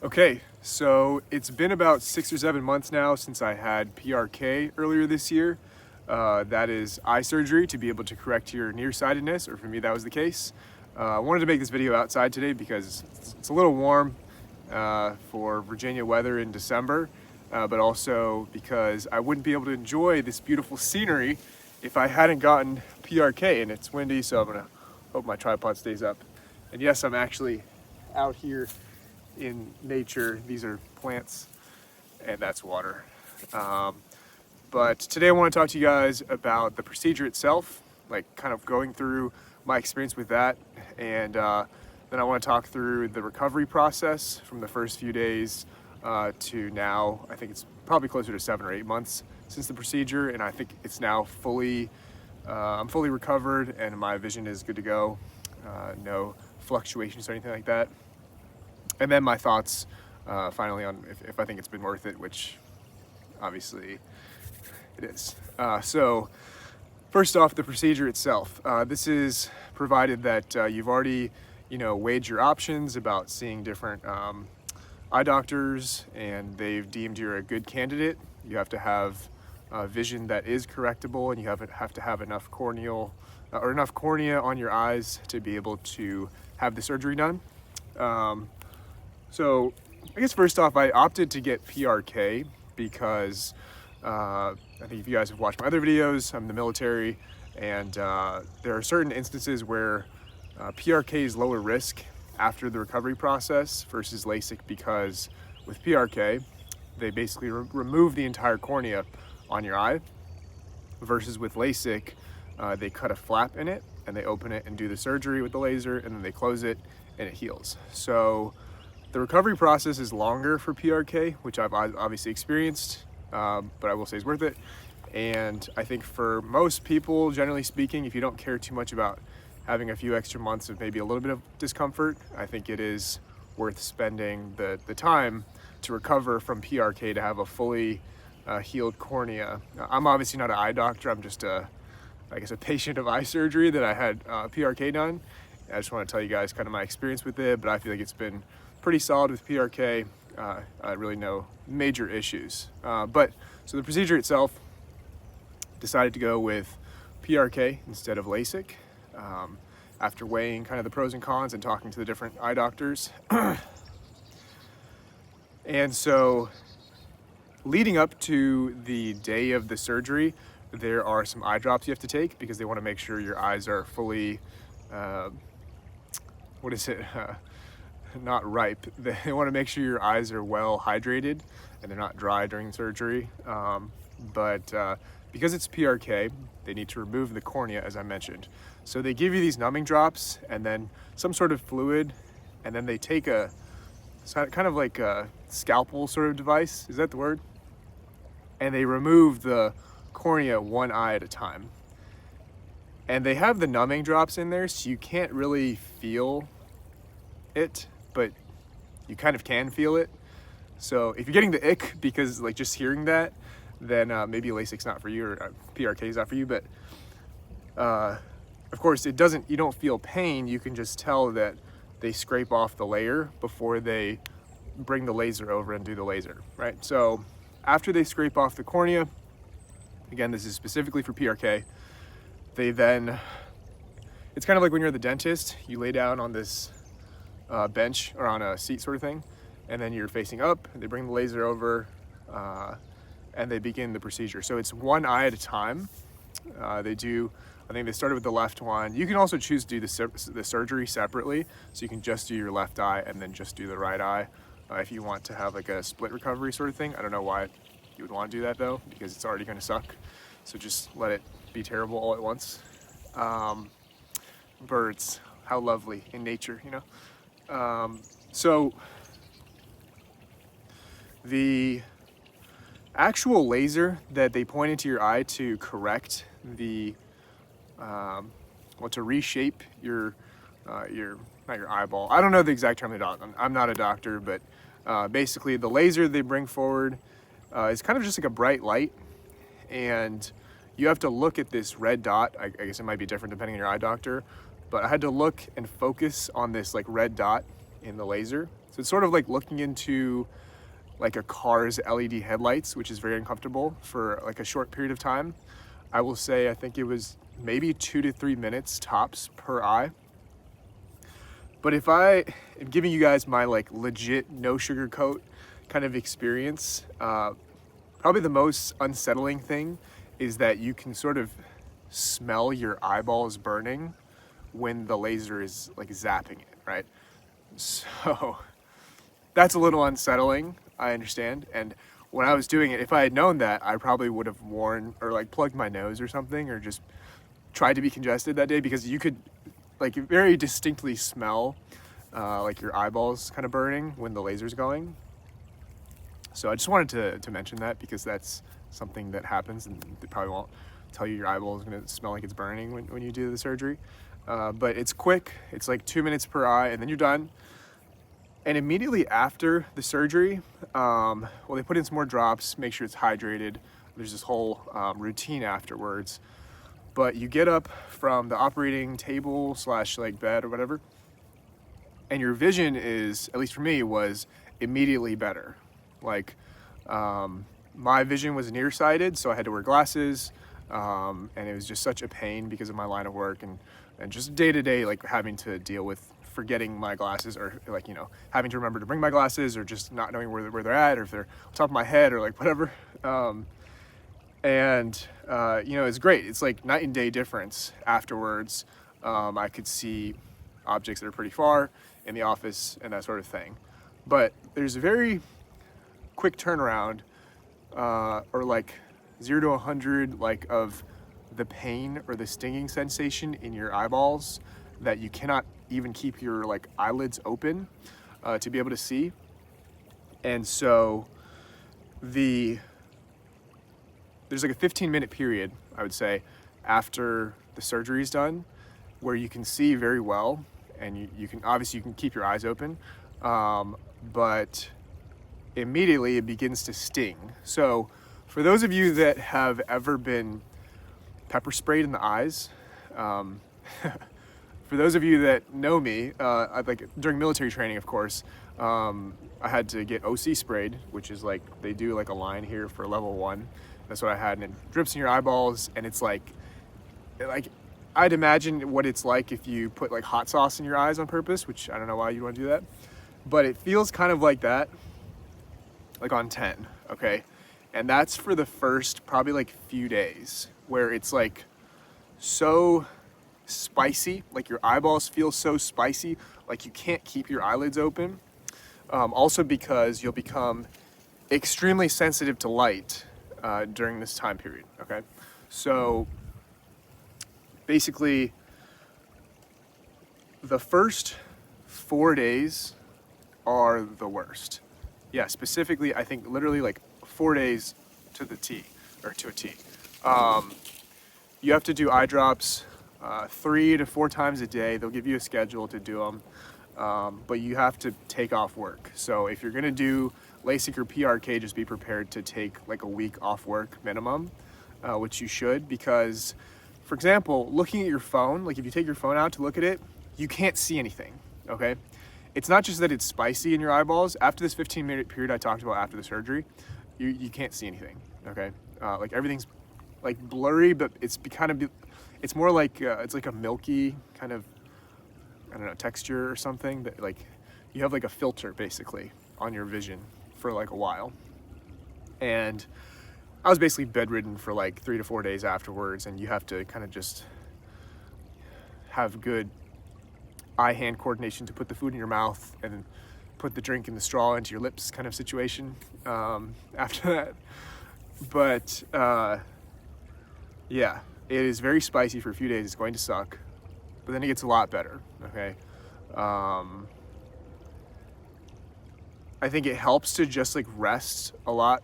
Okay, so it's been about 6 or 7 months now since I had PRK earlier this year. That is eye surgery to be able to correct your nearsightedness, or for me that was the case. I wanted to make this video outside today because it's a little warm for Virginia weather in December, but also because I wouldn't be able to enjoy this beautiful scenery if I hadn't gotten PRK, and it's windy, so I'm gonna hope my tripod stays up. And yes, I'm actually out here in nature. These are plants and that's water. But today I want to talk to you guys about the procedure itself, like kind of going through my experience with that, and then I want to talk through the recovery process from the first few days to now. I think it's probably closer to 7 or 8 months since the procedure, and I think it's now I'm fully recovered and my vision is good to go. No fluctuations or anything like that. And then my thoughts finally on if I think it's been worth it, which obviously it is. So first off, the procedure itself. This is provided that you've already, weighed your options about seeing different eye doctors, and they've deemed you're a good candidate. You have to have vision that is correctable, and you have to have enough corneal or enough cornea on your eyes to be able to have the surgery done. So I guess first off, I opted to get PRK because I think if you guys have watched my other videos, I'm in the military, and there are certain instances where PRK is lower risk after the recovery process versus LASIK, because with PRK, they basically remove the entire cornea on your eye, versus with LASIK, they cut a flap in it and they open it and do the surgery with the laser, and then they close it and it heals. So the recovery process is longer for PRK, which I've obviously experienced, but I will say it's worth it. And I think for most people, generally speaking, if you don't care too much about having a few extra months of maybe a little bit of discomfort, I think it is worth spending the time to recover from PRK to have a fully healed cornea. I'm obviously not an eye doctor. I'm just a patient of eye surgery that I had PRK done. I just want to tell you guys kind of my experience with it, but I feel like it's been pretty solid with PRK. Really no major issues. So the procedure itself, decided to go with PRK instead of LASIK after weighing kind of the pros and cons and talking to the different eye doctors. And so leading up to the day of the surgery, there are some eye drops you have to take because they want to make sure your eyes are fully, not ripe. They want to make sure your eyes are well hydrated and they're not dry during surgery. But because it's PRK, they need to remove the cornea, as I mentioned. So they give you these numbing drops and then some sort of fluid, and then they take a kind of like a scalpel sort of device. Is that the word? And they remove the cornea one eye at a time. And they have the numbing drops in there, so you can't really feel it, but you kind of can feel it. So if you're getting the ick because like just hearing that, then maybe LASIK's not for you, or PRK is not for you. But of course you don't feel pain. You can just tell that they scrape off the layer before they bring the laser over and do the laser, right? So after they scrape off the cornea, again, this is specifically for PRK, they then, it's kind of like when you're at the dentist, you lay down on this bench or on a seat sort of thing, and then you're facing up, and they bring the laser over, and they begin the procedure. So it's one eye at a time. I think they started with the left one. You can also choose to do the surgery separately, so you can just do your left eye and then just do the right eye if you want to have like a split recovery sort of thing. I don't know why you would want to do that though, because it's already going to suck. So just let it be terrible all at once. Birds, how lovely in nature, So the actual laser that they point into your eye to correct to reshape your not your eyeball. I don't know the exact term. I'm not a doctor, but basically the laser they bring forward is kind of just like a bright light, and you have to look at this red dot. I guess it might be different depending on your eye doctor, but I had to look and focus on this like red dot in the laser. It's So it's sort of like looking into like a car's LED headlights, which is very uncomfortable for like a short period of time. I will say, I think it was maybe 2 to 3 minutes tops per eye. But if I am giving you guys my like legit no sugar coat kind of experience, probably the most unsettling thing is that you can sort of smell your eyeballs burning when the laser is like zapping it, right? So that's a little unsettling, I understand. And when I was doing it, if I had known that, I probably would have worn or like plugged my nose or something, or just tried to be congested that day, because you could like very distinctly smell like your eyeballs kind of burning when the laser's going. So I just wanted to mention that, because that's something that happens, and they probably won't tell you your eyeball is going to smell like it's burning when you do the surgery. But it's quick. It's like 2 minutes per eye, and then you're done. And immediately after the surgery, well, they put in some more drops, make sure it's hydrated. There's this whole routine afterwards. But you get up from the operating table / like bed or whatever, and your vision is, at least for me, was immediately better. Like, my vision was nearsighted, so I had to wear glasses, and it was just such a pain because of my line of work, and just day to day, like having to deal with forgetting my glasses, or like, you know, having to remember to bring my glasses, or just not knowing where they're at, or if they're on top of my head, or like whatever. You know, it's great. It's like night and day difference afterwards. I could see objects that are pretty far in the office and that sort of thing. But there's a very quick turnaround, or like 0 to 100, like of the pain or the stinging sensation in your eyeballs, that you cannot even keep your like eyelids open to be able to see. And so there's like a 15-minute period, I would say, after the surgery is done, where you can see very well, and you can obviously keep your eyes open, but immediately it begins to sting. So for those of you that have ever been pepper sprayed in the eyes, for those of you that know me, like during military training, of course, I had to get OC sprayed, which is like, they do like a line here for level 1. That's what I had, and it drips in your eyeballs, and it's like I'd imagine what it's like if you put like hot sauce in your eyes on purpose, which I don't know why you'd want to do that, but it feels kind of like that, like on 10, okay? And that's for the first probably like few days, where it's like so spicy, like your eyeballs feel so spicy, like you can't keep your eyelids open. Also because you'll become extremely sensitive to light during this time period, okay? So basically, the first 4 days are the worst. Yeah, specifically, I think literally like 4 days to the T, or to a T. You have to do eye drops 3 to 4 times a day. They'll give you a schedule to do them, but you have to take off work. So if you're gonna do LASIK or PRK, just be prepared to take like a week off work minimum, which you should, because, for example, looking at your phone, like if you take your phone out to look at it, you can't see anything, okay? It's not just that it's spicy in your eyeballs. After this 15-minute period I talked about after the surgery, you can't see anything, okay? Like everything's like blurry, but it's it's more like, it's like a milky kind of, I don't know, texture or something, that like you have like a filter basically on your vision for like a while. And I was basically bedridden for like 3 to 4 days afterwards, and you have to kind of just have good eye-hand coordination to put the food in your mouth and put the drink and the straw into your lips kind of situation after that. But yeah, it is very spicy for a few days. It's going to suck, but then it gets a lot better, okay? I think it helps to just like rest a lot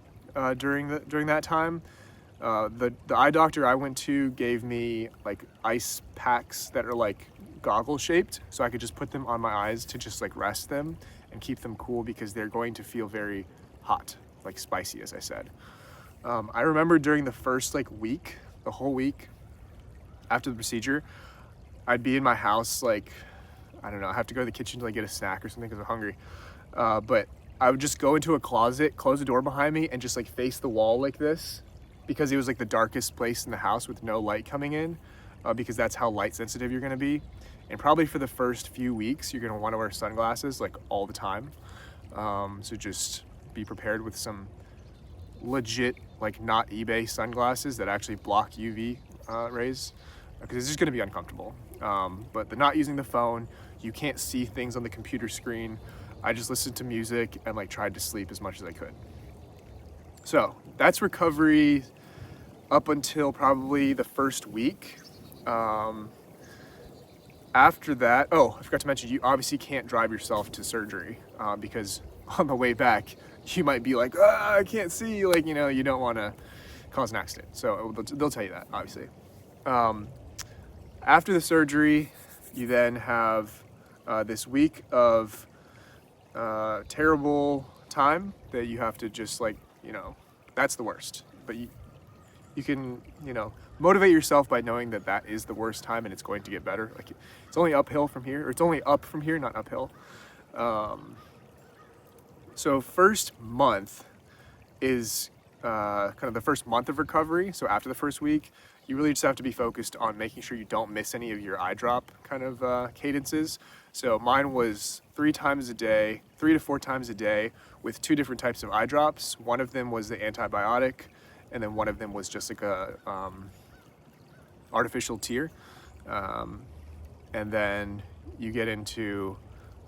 during that time. The eye doctor I went to gave me like ice packs that are like goggle shaped, so I could just put them on my eyes to just like rest them and keep them cool, because they're going to feel very hot, like spicy, as I said. I remember during the first like week, the whole week after the procedure, I'd be in my house, like, I don't know, I have to go to the kitchen to like get a snack or something because I'm hungry. But I would just go into a closet, close the door behind me, and just like face the wall like this, because it was like the darkest place in the house with no light coming in, because that's how light sensitive you're gonna be. And probably for the first few weeks, you're gonna wanna wear sunglasses like all the time. So just be prepared with some legit, like not eBay sunglasses that actually block UV rays, because it's just gonna be uncomfortable. But the not using the phone, you can't see things on the computer screen. I just listened to music and like tried to sleep as much as I could. So that's recovery up until probably the first week. After that, oh, I forgot to mention, you obviously can't drive yourself to surgery, because on the way back, you might be like, I can't see, like, you don't want to cause an accident. So they'll tell you that, obviously. After the surgery, you then have this week of terrible time that you have to just like, that's the worst. But you can, motivate yourself by knowing that that is the worst time and it's going to get better. Like, it's only uphill from here, or it's only up from here, not uphill. So first month is kind of the first month of recovery. So after the first week, you really just have to be focused on making sure you don't miss any of your eye drop kind of cadences. So mine was 3 to 4 times a day with 2 different types of eye drops. One of them was the antibiotic, and then one of them was just like a artificial tear. And then you get into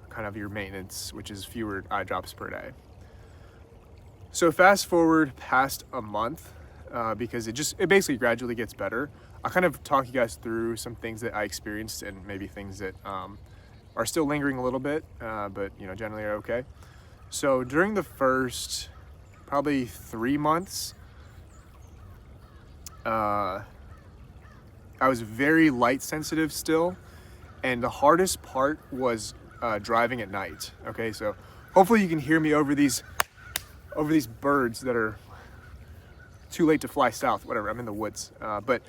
kind of your maintenance, which is fewer eye drops per day. So fast forward past a month, because it basically gradually gets better. I'll kind of talk you guys through some things that I experienced and maybe things that are still lingering a little bit, but generally are okay. So during the first probably 3 months, I was very light sensitive still, and the hardest part was driving at night. Okay, so hopefully you can hear me over these birds that are too late to fly south, whatever, I'm in the woods. But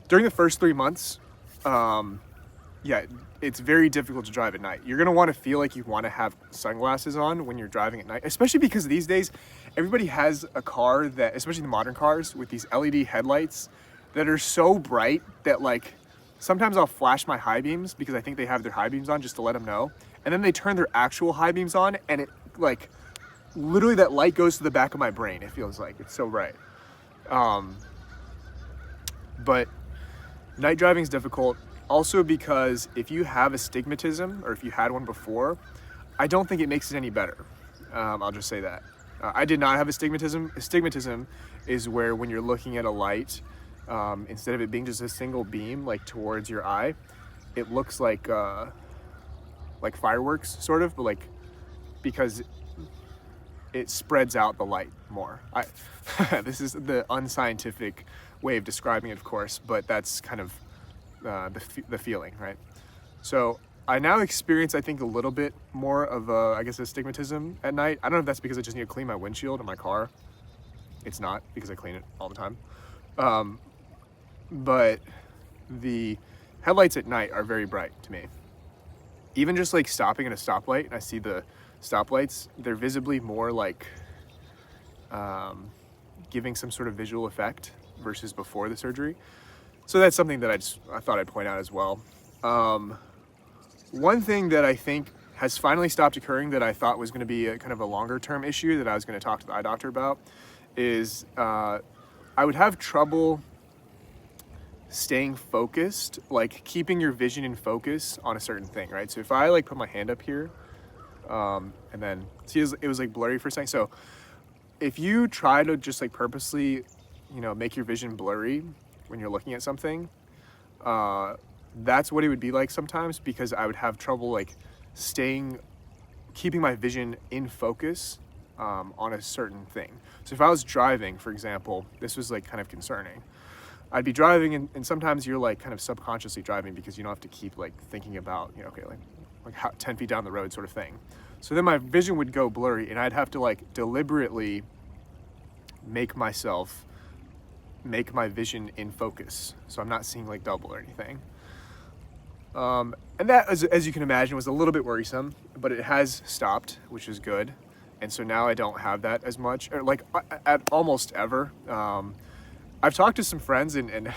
during the first 3 months, yeah, it's very difficult to drive at night. You're gonna wanna feel like you wanna have sunglasses on when you're driving at night, especially because these days, everybody has a car that, especially the modern cars, with these LED headlights that are so bright that like, sometimes I'll flash my high beams because I think they have their high beams on just to let them know. And then they turn their actual high beams on and it like, literally that light goes to the back of my brain. It feels like it's so bright. But night driving is difficult also because if you have astigmatism, or if you had one before, I don't think it makes it any better. I'll just say that. I did not have astigmatism. Astigmatism is where when you're looking at a light, instead of it being just a single beam like towards your eye, it looks like fireworks sort of, but like, because it spreads out the light more. This is the unscientific way of describing it, of course, but that's kind of the feeling, right? So I now experience, I think, a little bit more of I guess astigmatism at night. I don't know if that's because I just need to clean my windshield in my car. It's not, because I clean it all the time. But the headlights at night are very bright to me. Even just like stopping at a stoplight and I see the stoplights, they're visibly more like giving some sort of visual effect versus before the surgery. So that's something that I thought I'd point out as well. One thing that I think has finally stopped occurring that I thought was going to be a kind of a longer term issue that I was going to talk to the eye doctor about is I would have trouble staying focused, like keeping your vision in focus on a certain thing, right? So if I like put my hand up here, and then see, it was like blurry for a second. So if you try to just like purposely, make your vision blurry when you're looking at something, that's what it would be like sometimes, because I would have trouble like keeping my vision in focus on a certain thing. So if I was driving, for example, this was like kind of concerning. I'd be driving and sometimes you're like kind of subconsciously driving because you don't have to keep like thinking about, okay, like how 10 feet down the road sort of thing. So then my vision would go blurry and I'd have to like deliberately make my vision in focus. So I'm not seeing like double or anything. And that, as you can imagine, was a little bit worrisome, but it has stopped, which is good. And so now I don't have that as much, or like at almost ever. I've talked to some friends and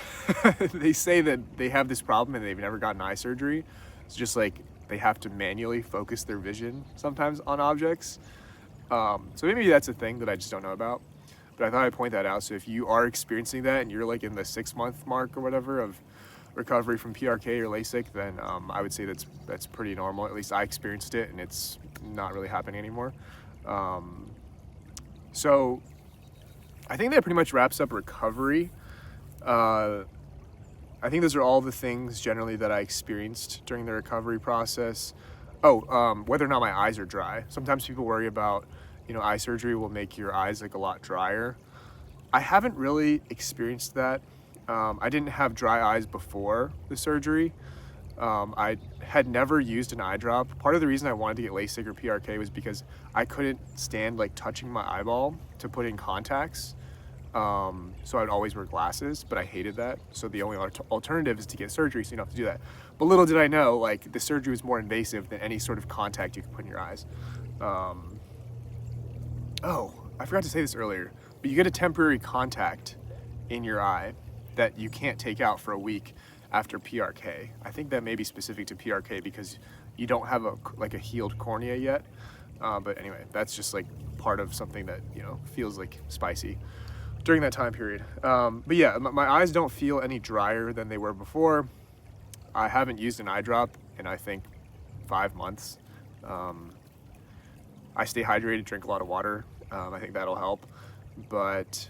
they say that they have this problem and they've never gotten eye surgery. It's just like they have to manually focus their vision sometimes on objects. So maybe that's a thing that I just don't know about. But I thought I'd point that out. So if you are experiencing that and you're like in the 6-month mark or whatever of recovery from PRK or LASIK, then I would say that's pretty normal. At least I experienced it and it's not really happening anymore. So I think that pretty much wraps up recovery. I think those are all the things generally that I experienced during the recovery process. Whether or not my eyes are dry. Sometimes people worry about, eye surgery will make your eyes like a lot drier. I haven't really experienced that. I didn't have dry eyes before the surgery. I had never used an eye drop. Part of the reason I wanted to get LASIK or PRK was because I couldn't stand like touching my eyeball to put in contacts. So I'd always wear glasses, but I hated that. So the only alternative is to get surgery, so you don't have to do that. But little did I know, like the surgery was more invasive than any sort of contact you could put in your eyes. I forgot to say this earlier, but you get a temporary contact in your eye that you can't take out for a week after PRK. I think that may be specific to PRK because you don't have a healed cornea yet. But anyway, that's just like part of something that, feels like spicy during that time period. But yeah, my eyes don't feel any drier than they were before. I haven't used an eye drop in, I think, 5 months. I stay hydrated, drink a lot of water. I think that'll help. But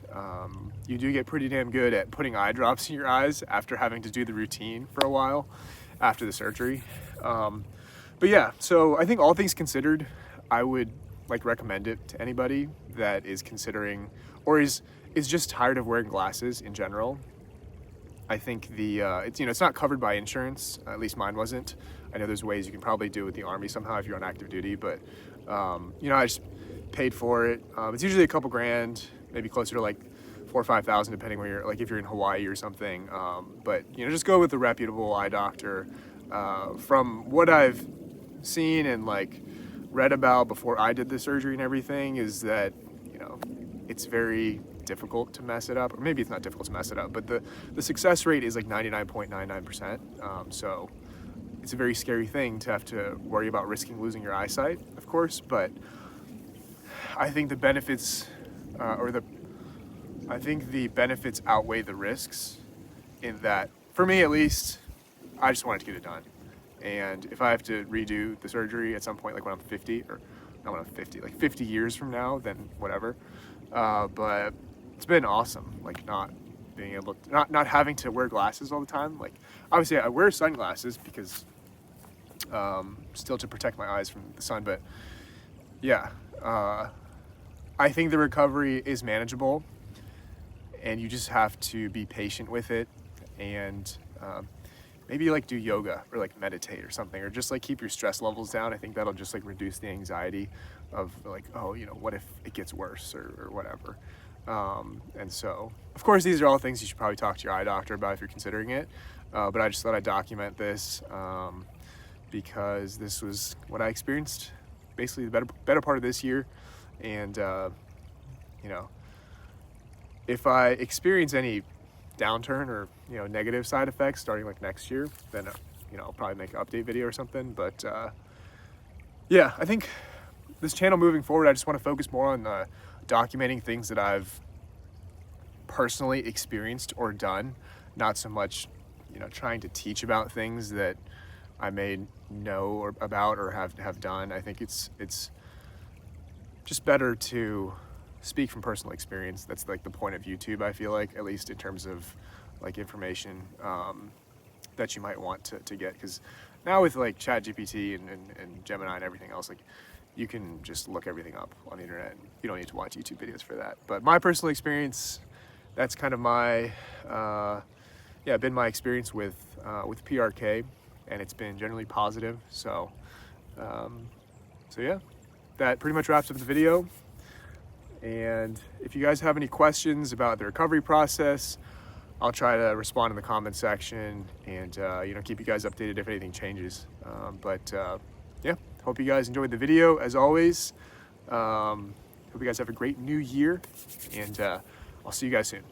you do get pretty damn good at putting eye drops in your eyes after having to do the routine for a while after the surgery. But yeah, so I think all things considered, I would recommend it to anybody that is considering or is just tired of wearing glasses in general. I think it's not covered by insurance, at least mine wasn't. I know there's ways you can probably do it with the Army somehow if you're on active duty, but I just paid for it. It's usually a couple grand, maybe closer to like 4,000 or 5,000 depending where you're, like if you're in Hawaii or something. But just go with a reputable eye doctor. From what I've seen and read about before I did the surgery and everything is that it's very difficult to mess it up, or maybe it's not difficult to mess it up, but the success rate is like 99.99%. So it's a very scary thing to have to worry about risking losing your eyesight, of course, but I think the benefits I think the benefits outweigh the risks in that, for me at least, I just wanted to get it done. And if I have to redo the surgery at some point, like when I'm 50, or not when I'm 50, like 50 years from now, then whatever. But it's been awesome, not being able to, not having to wear glasses all the time. Obviously I wear sunglasses because still to protect my eyes from the sun, but yeah, I think the recovery is manageable and you just have to be patient with it and maybe do yoga or meditate or something, or just keep your stress levels down. I think that'll just reduce the anxiety of what if it gets worse or whatever. And so, of course, these are all things you should probably talk to your eye doctor about if you're considering it. But I just thought I'd document this because this was what I experienced basically the better part of this year. And, if I experience any downturn or, negative side effects starting next year, then, I'll probably make an update video or something. But, yeah, I think this channel moving forward, I just want to focus more on documenting things that I've personally experienced or done, not so much, trying to teach about things that I may know about or have done. I think it's just better to speak from personal experience. That's the point of YouTube, I feel like, at least in terms of information that you might want to get, because now with ChatGPT and Gemini and everything else, you can just look everything up on the internet and you don't need to watch YouTube videos for that. But my personal experience, that's kind of my been my experience with PRK, and it's been generally positive. So yeah, that pretty much wraps up the video. And if you guys have any questions about the recovery process, I'll try to respond in the comment section and keep you guys updated if anything changes. Yeah, hope you guys enjoyed the video as always. Hope you guys have a great new year, and I'll see you guys soon.